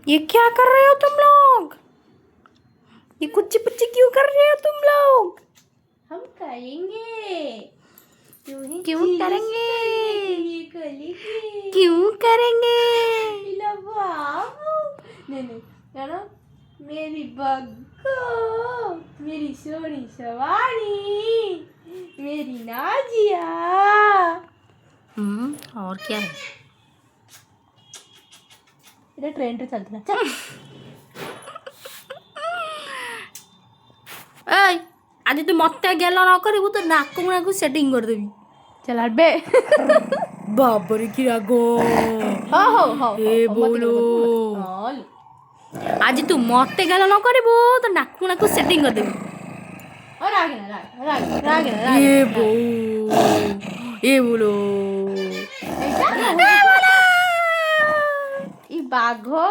ये क्या कर रहे हो तुम लोग? ये कुच्ची पुच्ची क्यों कर रहे हो तुम लोग? हम करेंगे। क्यों करेंगे? ये करेंगे। क्यों करेंगे? नहीं जानो मेरी बग्गो, मेरी सोनी सवारी, मेरी नाजिया। और क्या है? इधर ट्रेन पे चलते ना चल। এই আজ তুই মতে গেল না করিবু তো নাক মুড়াকু সেটিং করে দেবি। चल हट बे। বাবারে কি রাগো। हो এ বলো আজ তুই মতে গেল না করিবু তো নাক মুড়াকু সেটিং করে দেবি। এ বউ এ বলো ई बाघो